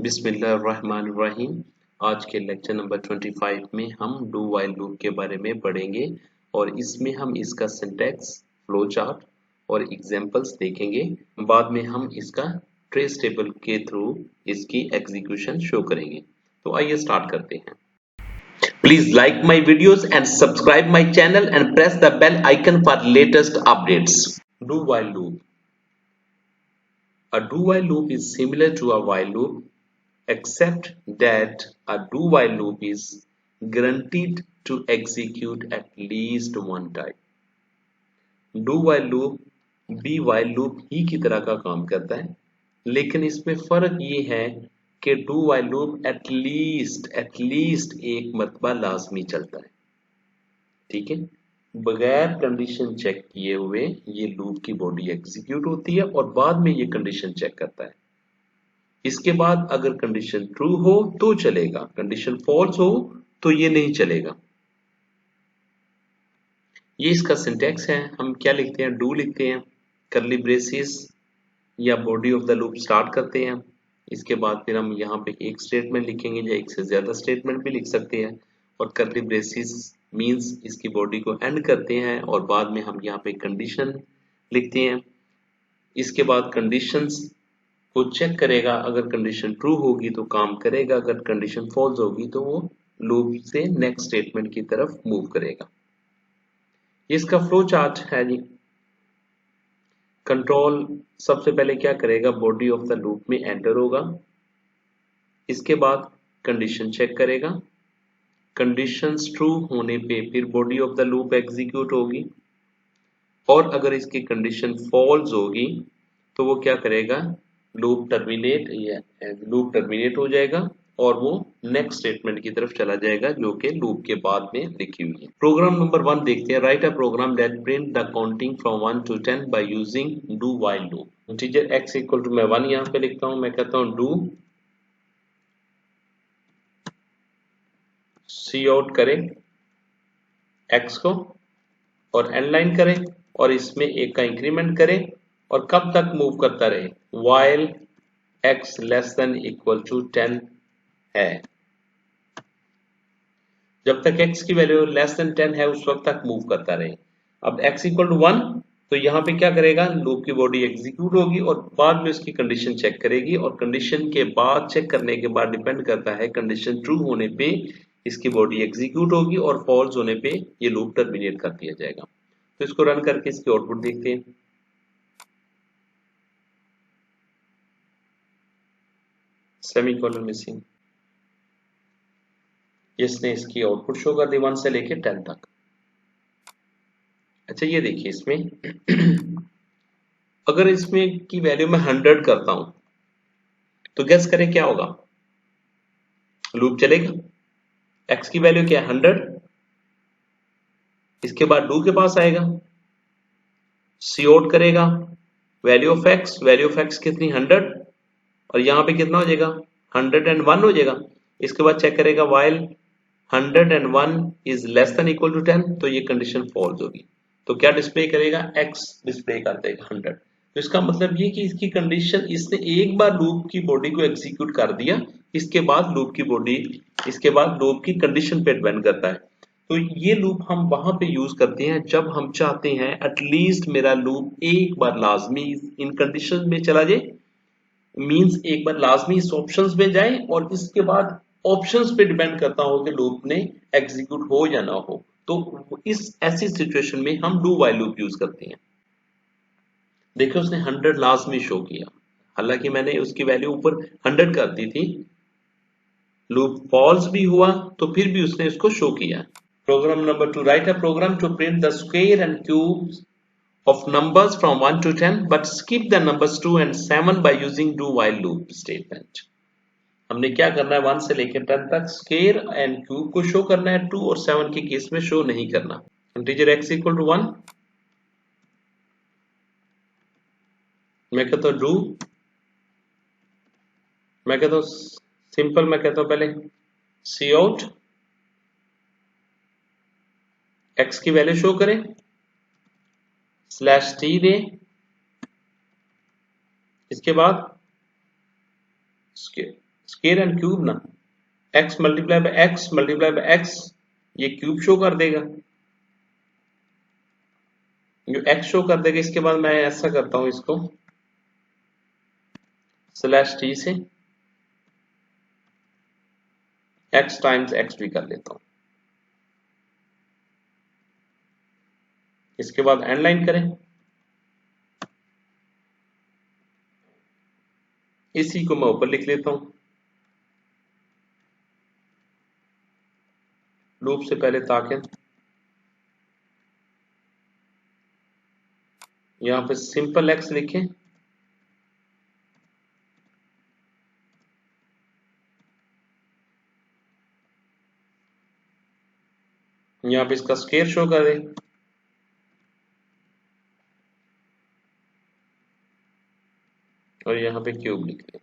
बिस्मिल्लाहिर्रहमानिर्रहीम। आज के लेक्चर नंबर 25 में हम डू वाइल लूप के बारे में पढ़ेंगे और इसमें हम इसका सिंटैक्स, फ्लो चार्ट और एग्जांपल्स देखेंगे। बाद में हम इसका ट्रेस टेबल के थ्रू इसकी एग्जीक्यूशन शो करेंगे। तो आइए स्टार्ट करते हैं। Please like my videos and subscribe my channel and press the bell icon for latest updates. Do while loop. A do while loop is similar to a while loop, except that a do while loop is guaranteed to execute at least one time. Do while loop be while loop ही की तरह का काम करता है, लेकिन इसमें फर्क ये है कि do while loop एटलीस्ट एक मरतबा लाजमी चलता है। ठीक है, बगैर कंडीशन चेक किए हुए ये लूप की बॉडी एग्जीक्यूट होती है और बाद में ये कंडीशन चेक करता है। इसके बाद अगर कंडीशन ट्रू हो तो चलेगा, कंडीशन फॉल्स हो तो ये नहीं चलेगा। ये इसका सिंटैक्स है। हम क्या लिखते हैं? डू लिखते हैं, करली ब्रेसिस या body of the loop start करते हैं। इसके बाद फिर हम यहाँ पे एक स्टेटमेंट लिखेंगे या एक से ज्यादा स्टेटमेंट भी लिख सकते हैं और करली ब्रेसिस मींस इसकी बॉडी को एंड करते हैं और बाद में हम यहाँ पे कंडीशन लिखते हैं। इसके बाद कंडीशंस को चेक करेगा, अगर कंडीशन ट्रू होगी तो काम करेगा, अगर कंडीशन फॉल्स होगी तो वो लूप से नेक्स्ट स्टेटमेंट की तरफ मूव करेगा। इसका फ्लो चार्ट है जी। कंट्रोल सबसे पहले क्या करेगा? बॉडी ऑफ द लूप में एंटर होगा, इसके बाद कंडीशन चेक करेगा, कंडीशंस ट्रू होने पे फिर body of the loop execute होगी और अगर इसकी कंडीशन फॉल्स होगी तो वो क्या करेगा? लूप टर्मिनेट हो जाएगा और वो नेक्स्ट स्टेटमेंट की तरफ चला जाएगा जो कि लूप के बाद में लिखी हुई है। प्रोग्राम नंबर 1 देखते हैं। Write a program that print the counting from 1 to 10 by using do while loop. Integer x equal to मैं 1 यहाँ पे लिखता हूँ। मैं कहता हूँ डू सी आउट करें x को और एंड लाइन करें और इसमें एक का इंक्रीमेंट करें और कब तक मूव करता रहे? while x less than equal to 10 है। जब तक x की वैल्यू लेस देन 10 है उस वक्त तक मूव करता रहे। अब x इक्वल टू 1 तो यहाँ पे क्या करेगा? लूप की बॉडी एग्जीक्यूट होगी और बाद में उसकी कंडीशन चेक करेगी और कंडीशन के बाद चेक करने के बाद डिपेंड करता है, कंडीशन ट्रू होने पे इसकी बॉडी एग्जीक्यूट होगी और फॉल्स होने पे ये लूप टर्मिनेट कर दिया जाएगा। तो इसको रन करके इसकी आउटपुट देखते हैं। Semicolon missing. इसने इसकी आउटपुट शो कर दी 1 से लेके 10 तक। अच्छा ये देखिए, इसमें अगर इसमें की वैल्यू मैं 100 करता हूं तो गेस करें क्या होगा? लूप चलेगा। x की वैल्यू क्या है? 100। इसके बाद डू के पास आएगा, सी आउट करेगा, वैल्यू ऑफ x कितनी? 100 और यहाँ पे कितना हो जाएगा? 101 हो जाएगा। इसके बाद चेक करेगा while 101 is less than equal to 10 तो ये कंडीशन फॉल्स होगी। तो क्या डिस्प्ले करेगा? x डिस्प्ले कर देगा 100। तो इसका मतलब ये कि इसकी कंडीशन, इसने एक बार लूप की बॉडी को एग्जीक्यूट कर दिया, इसके बाद लूप की कंडीशन पे डिपेंड करता है। तो ये लूप हम वहां पे यूज करते हैं जब हम चाहते हैं एटलीस्ट मेरा लूप एक बार लाजमी इन कंडीशन में चला जाए, मींस एक बार लाजमी इस ऑप्शंस में जाए और इसके बाद ऑप्शंस पे डिपेंड करता हो कि लूप ने एग्जीक्यूट हो या ना हो। तो इस ऐसी सिचुएशन में हम डू व्हाइल लूप यूज करते हैं। देखिए उसने 100 लाजमी शो किया, हालांकि मैंने उसकी वैल्यू ऊपर 100 कर दी थी। लूप फॉल्स भी हुआ तो फिर भी उसने इसको शो किया। Program number 2, write a program to print the square and cubes of numbers from 1 to 10 but skip the numbers 2 and 7 by using do while loop statement। हमने क्या करना है? 1 से लेकर 10 तक स्क्वायर एंड क्यूब को शो करना है, 2 और 7 के केस में शो नहीं करना। इंटीजर x इक्वल टू 1, मैं कहता हूं डू, मैं कहता हूं सिंपल, मैं कहता हूं पहले सी आउट, x की वैल्यू शो करें, स्लैश टी दे, इसके बाद स्केयर एंड क्यूब ना, x multiply by x multiply by x, ये क्यूब शो कर देगा, जो x शो कर देगा। इसके बाद मैं ऐसा करता हूं, इसको स्लैश t से x टाइम्स x भी कर लेता हूं। इसके बाद एंड लाइन करें, इसी को मैं ऊपर लिख लेता हूं। लूप से पहले ताकि यहां पे सिंपल x लिखें, यहां पे इसका स्केयर शो करे, और यहां पे क्यूब लिख लें।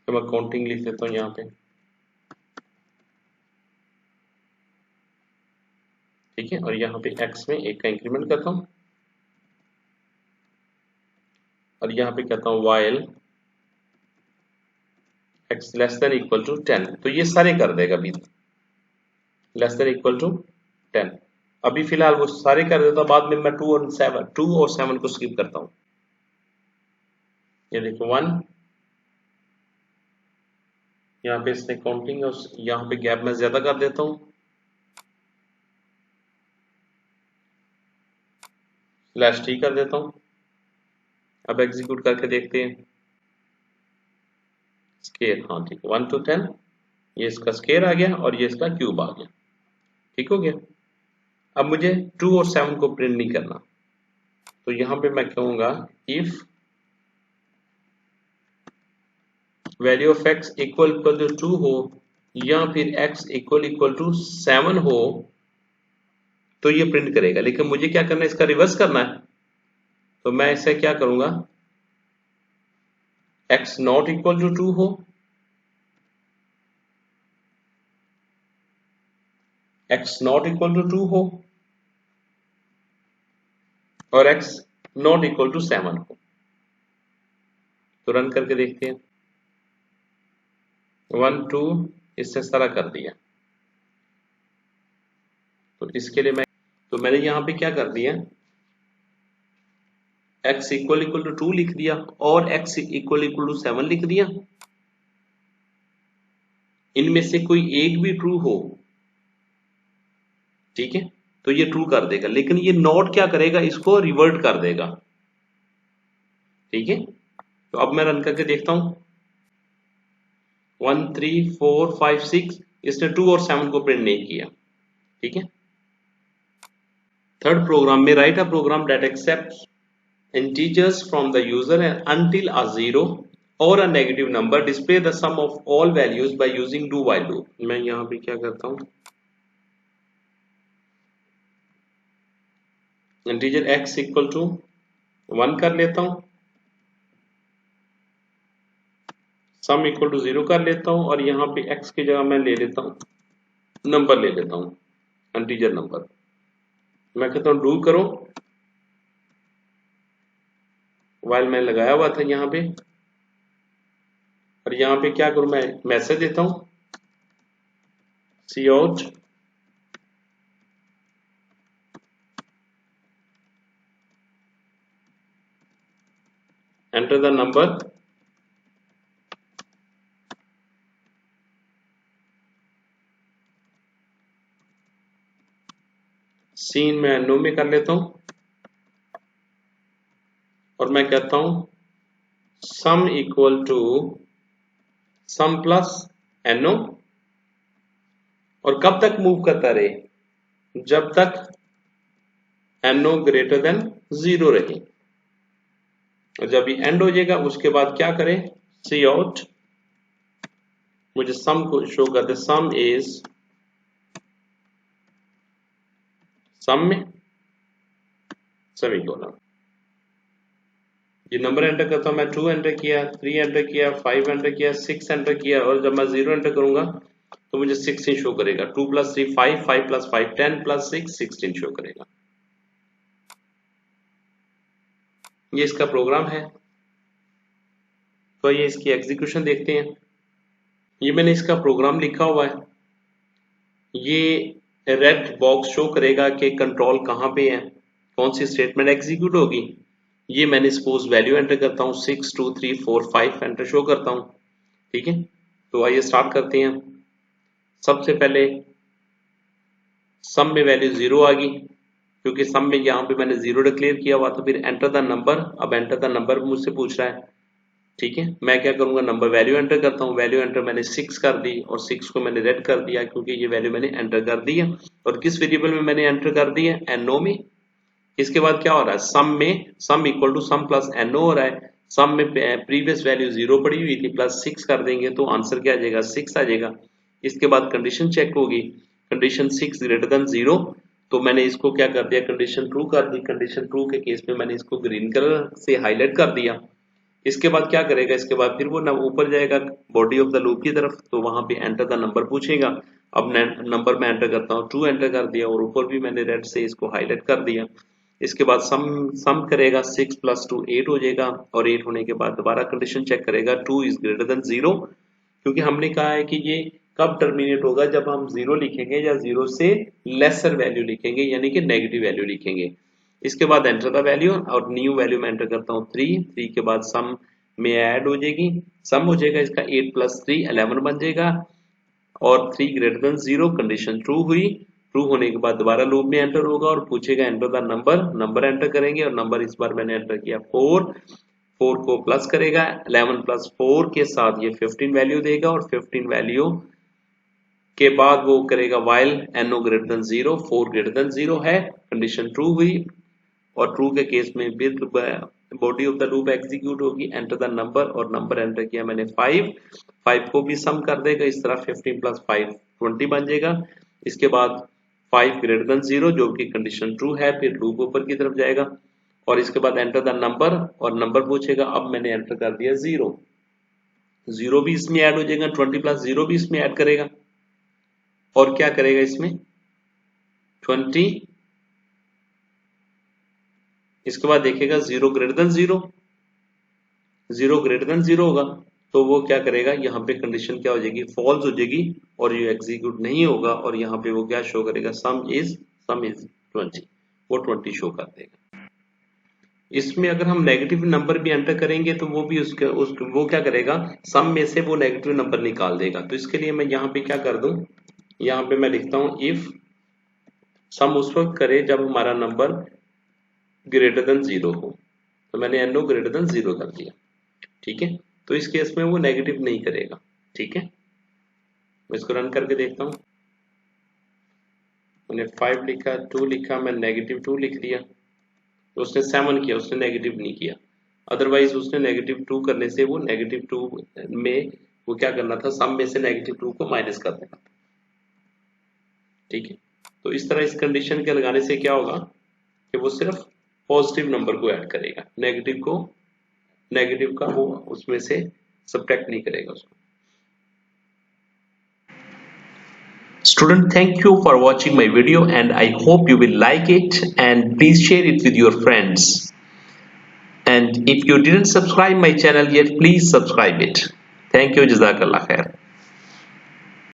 तो मैं काउंटिंग लिख लेता हूं यहां पे, ठीक है। और यहां पे x में एक का इंक्रीमेंट करता हूं, और यहां पे कहता हूं while x less than equal to 10। तो ये सारे कर देगा अभी, लेस देन इक्वल टू 10। अभी फिलहाल वो सारे कर देता, बाद में मैं 2 और 7 को स्किप करता हूं। ये देखो 1, यहाँ पे इसने काउंटिंग, और यहाँ पे गैप मैं ज्यादा कर देता हूं, स्लैश टी कर देता हूं। अब एग्जीक्यूट करके देखते हैं। स्केयर, हाँ ठीक है, 1 to 10, ये इसका स्केयर आ गया और ये इसका क्यूब आ गया, ठीक हो गया। अब मुझे 2 और 7 को प्रिंट नहीं करना, तो यहां पे मैं कहूंगा if value of x equal to 2 हो, या फिर x इक्वल टू 7 हो, तो ये प्रिंट करेगा। लेकिन मुझे क्या करना है, इसका रिवर्स करना है। तो मैं इसे क्या करूंगा, x नॉट इक्वल टू 2 हो, x नॉट इक्वल टू 2 हो, और x नॉट इक्वल टू 7 हो। तो रन करके देखते हैं। 1 2 इससे सारा कर दिया। तो इसके लिए मैंने यहां पे क्या कर दिया, x इक्वल टू 2 लिख दिया और x इक्वल टू 7 लिख दिया। इनमें से कोई एक भी ट्रू हो, ठीक है, तो ये ट्रू कर देगा। लेकिन ये नॉट क्या करेगा, इसको रिवर्ट कर देगा, ठीक है। तो अब मैं रन करके देखता हूं। 1 3 4 5 6, इसने 2 और 7 को प्रिंट नहीं किया, ठीक है। थर्ड प्रोग्राम में, write a program that accepts integers from the user and until a 0 or a negative number display the sum of all values by using do while loop। मैं यहां पे क्या करता हूं, इंटीजर x इक्वल टू 1 कर लेता हूं, sum equal to 0 कर लेता हूं, और यहां पे x की जगह मैं ले लेता हूं, नंबर ले लेता हूं, इंटीजर नंबर। मैं कहता हूं डू करो, वाइल मैं लगाया हुआ था यहां पे, और यहां पे क्या करूं, मैं मैसेज देता हूं cout enter the number, cin मैं नो में कर लेता हूं, और मैं कहता हूं sum equal to sum plus एनो, और कब तक मूव करता रहे, जब तक एनो ग्रेटर देन 0 रहे। और जब ये एंड हो जाएगा, उसके बाद क्या करें, सी आउट, मुझे सम को शो कर दे, सम इज, सम में सेमीकोलन। ये नंबर एंटर करता हूं मैं, 2 एंटर किया, 3 एंटर किया, 5 एंटर किया, 6 एंटर किया, और जब मैं 0 एंटर करूंगा तो मुझे 16 शो करेगा। 2 + 3 5, 5 + 5 10 + 6 16 शो करेगा। ये इसका प्रोग्राम है। तो ये इसकी एग्जीक्यूशन देखते हैं। ये मैंने इसका प्रोग्राम लिखा हुआ है। ये रेड बॉक्स शो करेगा कि कंट्रोल कहाँ पे है, कौन सी स्टेटमेंट एग्जीक्यूट होगी। ये मैंने सपोज वैल्यू एंटर करता हूँ 6 2 3 4 5 एंटर शो करता हूँ। ठीक है, तो आइए स्टार्ट करते हैं। सबसे पहले सम में वैल्यू 0 आ गई, क्योंकि सम में यहाँ पे मैंने 0 डिक्लेयर किया हुआ। तो फिर एंटर द नंबर, अब एंटर द नंबर मुझसे पूछ रहा है। ठीक है, मैं क्या करूंगा, नंबर वैल्यू एंटर करता हूँ। वैल्यू एंटर मैंने 6 कर दी और 6 को मैंने रेड कर दिया, क्योंकि ये वैल्यू मैंने एंटर कर दी है। और किस वेरिएबल में मैंने एंटर कर दी है, एनओ में। इसके बाद क्या हो रहा है, सम में sum equal to sum plus no हो रहा है। सम में प्रीवियस वैल्यू 0 पड़ी हुई थी, प्लस 6 कर देंगे तो आंसर क्या आ जाएगा, 6 आ जाएगा। इसके बाद कंडीशन चेक होगी, कंडीशन 6 ग्रेटर देन 0, तो मैंने इसको क्या कर दिया, कंडीशन ट्रू कर दी। कंडीशन ट्रू के केस में मैंने इसको ग्रीन कलर से हाईलाइट कर दिया। इसके बाद क्या करेगा, इसके बाद फिर वो ऊपर जाएगा बॉडी ऑफ द लूप की तरफ, तो वहां पे एंटर द नंबर पूछेगा। अब नंबर में एंटर करता हूँ, 2 एंटर कर दिया और ऊपर भी मैंने रेड से इसको हाईलाइट कर दिया। इसके बाद सम करेगा, 6 + 2 8 हो जाएगा। और 8 होने के बाद दोबारा कंडीशन चेक करेगा, 2 इज ग्रेटर देन 0, क्योंकि हमने कहा है कि ये कब टर्मिनेट होगा, जब हम 0 लिखेंगे या 0 से लेसर वैल्यू लिखेंगे, यानी कि नेगेटिव वैल्यू लिखेंगे। इसके बाद एंटर द वैल्यू, और न्यू वैल्यू में एंटर करता हूँ 3 के बाद सम में ऐड हो जाएगी, सम हो जाएगा इसका 8 + 3 11 बन जाएगा। और 3 ग्रेटर देन 0, कंडीशन ट्रू हुई। ट्रू होने के बाद दोबारा लूप में एंटर होगा और पूछेगा enter the number, number enter करेंगे और नंबर इस बार मैंने एंटर किया 4 को प्लस करेगा, 11 + 4 के साथ ये 15 वैल्यू देगा। और 15 वैल्यू के बाद वो करेगा वाइल एनो ग्रेटर देन 0, 4 ग्रेटर देन 0 है, कंडीशन ट्रू हुई। और ट्रू के केस में फिर body of the loop execute होगी, एंटर द नंबर, और नंबर एंटर किया मैंने 5 को भी सम कर देगा इस तरह, 15 + 5 20 बन जाएगा। इसके बाद 5 ग्रेटर देन 0, जो कि कंडीशन ट्रू है, फिर लूप ऊपर की तरफ जाएगा। और इसके बाद एंटर द नंबर, और नंबर पूछेगा। अब मैंने एंटर कर दिया 0 भी इसमें ऐड हो जाएगा, 20 + 0 भी इसमें ऐड करेगा। और क्या करेगा इसमें 20, इसके बाद देखेगा 0 ग्रेटर देन 0, 0 ग्रेटर देन 0 होगा, तो वो क्या करेगा, यहाँ पे कंडीशन क्या हो जाएगी, फॉल्स हो जाएगी, और ये एग्जीक्यूट नहीं होगा। और यहाँ पे वो क्या शो करेगा, सम इज 20, वो 20 शो कर देगा। इसमें अगर हम नेगेटिव नंबर भी एंटर करेंगे तो वो भी वो क्या करेगा, सम में से वो नेगेटिव नंबर निकाल देगा। तो इसके लिए मैं यहाँ पे क्या कर दूं, यहाँ पे मैं लिखता हूं इफ सम उस वक्त करे जब हमारा नंबर ग्रेटर देन 0 हो। तो मैंने एनो ग्रेटर देन 0 कर दिया। ठीक है, तो इस केस में वो नेगेटिव नहीं करेगा। ठीक है, मैं इसको रन करके देखता हूं। मैंने 5 लिखा, 2 लिखा, मैं -2 लिख दिया, तो उसने 7 किया, उसने नेगेटिव नहीं किया। अदरवाइज उसने -2 करने से वो -2 में वो क्या करना था, सम में से -2 को माइनस कर देना। ठीक है, तो इस तरह इस कंडीशन के लगाने से क्या होगा कि वो सिर्फ पॉजिटिव नंबर को ऐड करेगा, नेगेटिव का वो उसमें से सब्ट्रैक्ट नहीं करेगा उसको। Student, thank you for watching my video and I hope you will like it, and please share it with your friends. And if you didn't subscribe my channel yet, please subscribe it. Thank you. Jazakallah khair.